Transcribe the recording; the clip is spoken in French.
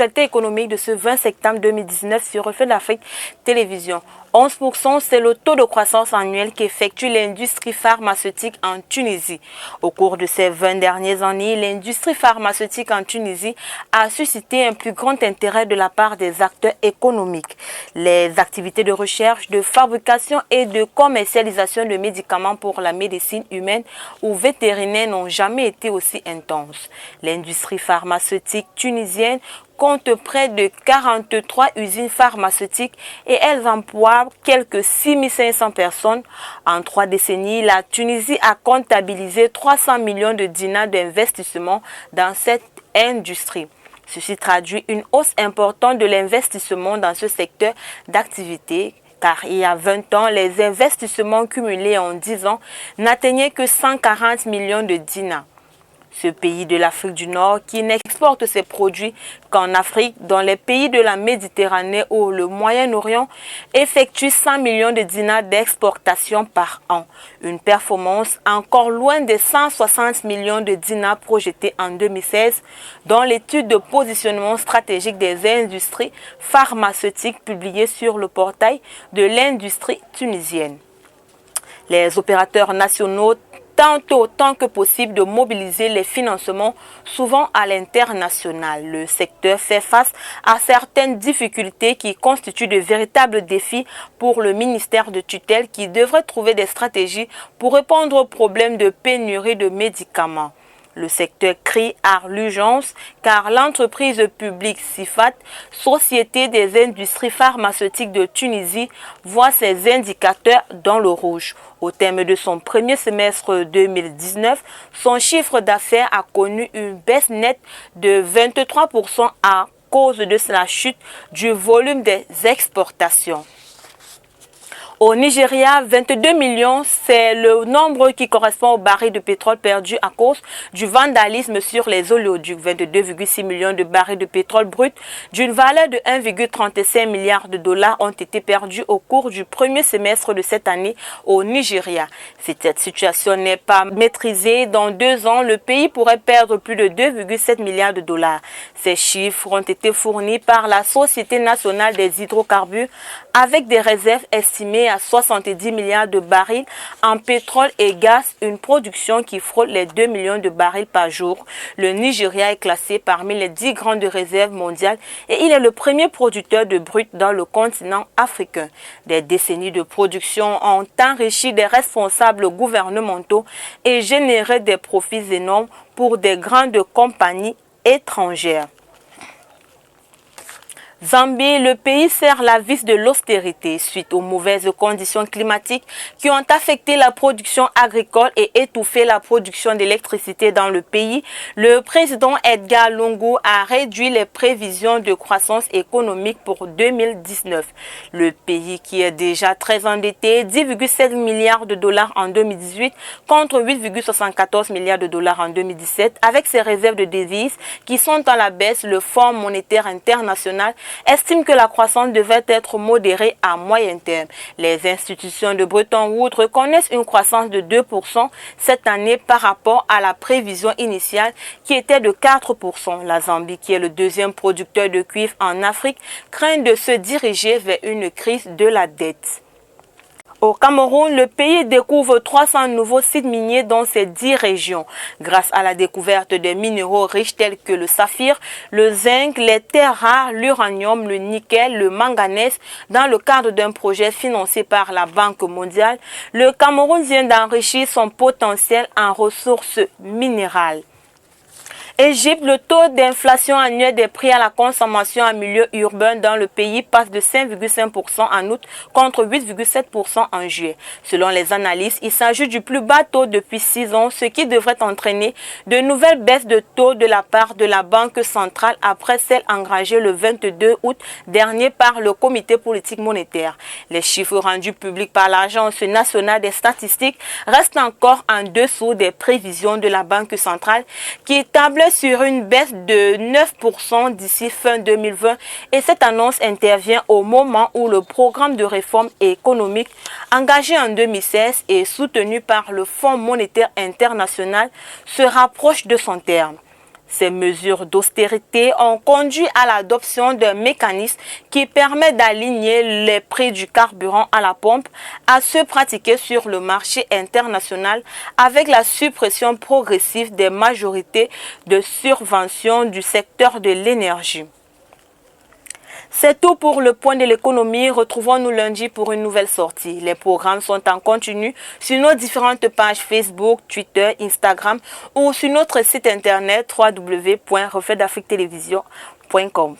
l'actualité économique de ce 20 septembre 2019 sur Reflet d'Afrique Télévision. 11%, c'est le taux de croissance annuel qu'effectue l'industrie pharmaceutique en Tunisie. Au cours de ces 20 dernières années, l'industrie pharmaceutique en Tunisie a suscité un plus grand intérêt de la part des acteurs économiques. Les activités de recherche, de fabrication et de commercialisation de médicaments pour la médecine humaine ou vétérinaire n'ont jamais été aussi intenses. L'industrie pharmaceutique tunisienne compte près de 43 usines pharmaceutiques et elles emploient quelques 6500 personnes. En 3 décennies, la Tunisie a comptabilisé 300 millions de dinars d'investissement dans cette industrie. Ceci traduit une hausse importante de l'investissement dans ce secteur d'activité. Car il y a 20 ans, les investissements cumulés en 10 ans n'atteignaient que 140 millions de dinars. Ce pays de l'Afrique du Nord qui n'exporte ses produits qu'en Afrique, dans les pays de la Méditerranée ou le Moyen-Orient, effectue 100 millions de dinars d'exportation par an. Une performance encore loin des 160 millions de dinars projetés en 2016 dans l'étude de positionnement stratégique des industries pharmaceutiques publiée sur le portail de l'industrie tunisienne. Les opérateurs nationaux tentent autant que possible de mobiliser les financements, souvent à l'international. Le secteur fait face à certaines difficultés qui constituent de véritables défis pour le ministère de tutelle qui devrait trouver des stratégies pour répondre aux problèmes de pénurie de médicaments. Le secteur crie à l'urgence car l'entreprise publique SIFAT, Société des industries pharmaceutiques de Tunisie, voit ses indicateurs dans le rouge. Au terme de son premier semestre 2019, son chiffre d'affaires a connu une baisse nette de 23% à cause de la chute du volume des exportations. Au Nigeria, 22 millions, c'est le nombre qui correspond au baril de pétrole perdu à cause du vandalisme sur les oléoducs. 22,6 millions de barils de pétrole brut d'une valeur de 1,35 milliard de dollars ont été perdus au cours du premier semestre de cette année au Nigeria. Si cette situation n'est pas maîtrisée, dans 2 ans, le pays pourrait perdre plus de 2,7 milliards de dollars. Ces chiffres ont été fournis par la Société nationale des hydrocarbures avec des réserves estimées à 70 milliards de barils en pétrole et gaz, une production qui frôle les 2 millions de barils par jour. Le Nigeria est classé parmi les 10 grandes réserves mondiales et il est le premier producteur de brut dans le continent africain. Des décennies de production ont enrichi des responsables gouvernementaux et généré des profits énormes pour des grandes compagnies étrangères. Zambie, le pays serre la vis de l'austérité suite aux mauvaises conditions climatiques qui ont affecté la production agricole et étouffé la production d'électricité dans le pays. Le président Edgar Lungu a réduit les prévisions de croissance économique pour 2019. Le pays qui est déjà très endetté, 10,7 milliards de dollars en 2018 contre 8,74 milliards de dollars en 2017, avec ses réserves de devises qui sont à la baisse, le Fonds monétaire international estime que la croissance devait être modérée à moyen terme. Les institutions de Bretton Woods reconnaissent une croissance de 2% cette année par rapport à la prévision initiale qui était de 4%. La Zambie, qui est le deuxième producteur de cuivre en Afrique, craint de se diriger vers une crise de la dette. Au Cameroun, le pays découvre 300 nouveaux sites miniers dans ces 10 régions. Grâce à la découverte de minéraux riches tels que le saphir, le zinc, les terres rares, l'uranium, le nickel, le manganèse, dans le cadre d'un projet financé par la Banque mondiale, le Cameroun vient d'enrichir son potentiel en ressources minérales. Égypte, le taux d'inflation annuel des prix à la consommation en milieu urbain dans le pays passe de 5,5% en août contre 8,7% en juillet. Selon les analystes, il s'agit du plus bas taux depuis 6 ans, ce qui devrait entraîner de nouvelles baisses de taux de la part de la Banque centrale après celle engagée le 22 août dernier par le Comité politique monétaire. Les chiffres rendus publics par l'Agence nationale des statistiques restent encore en dessous des prévisions de la Banque centrale qui table sur une baisse de 9% d'ici fin 2020 et cette annonce intervient au moment où le programme de réforme économique engagé en 2016 et soutenu par le Fonds monétaire international se rapproche de son terme. Ces mesures d'austérité ont conduit à l'adoption d'un mécanisme qui permet d'aligner les prix du carburant à la pompe à ceux pratiqués sur le marché international avec la suppression progressive des majorités de subventions du secteur de l'énergie. C'est tout pour le point de l'économie. Retrouvons-nous lundi pour une nouvelle sortie. Les programmes sont en continu sur nos différentes pages Facebook, Twitter, Instagram ou sur notre site internet www.refletdafriquetélévision.com.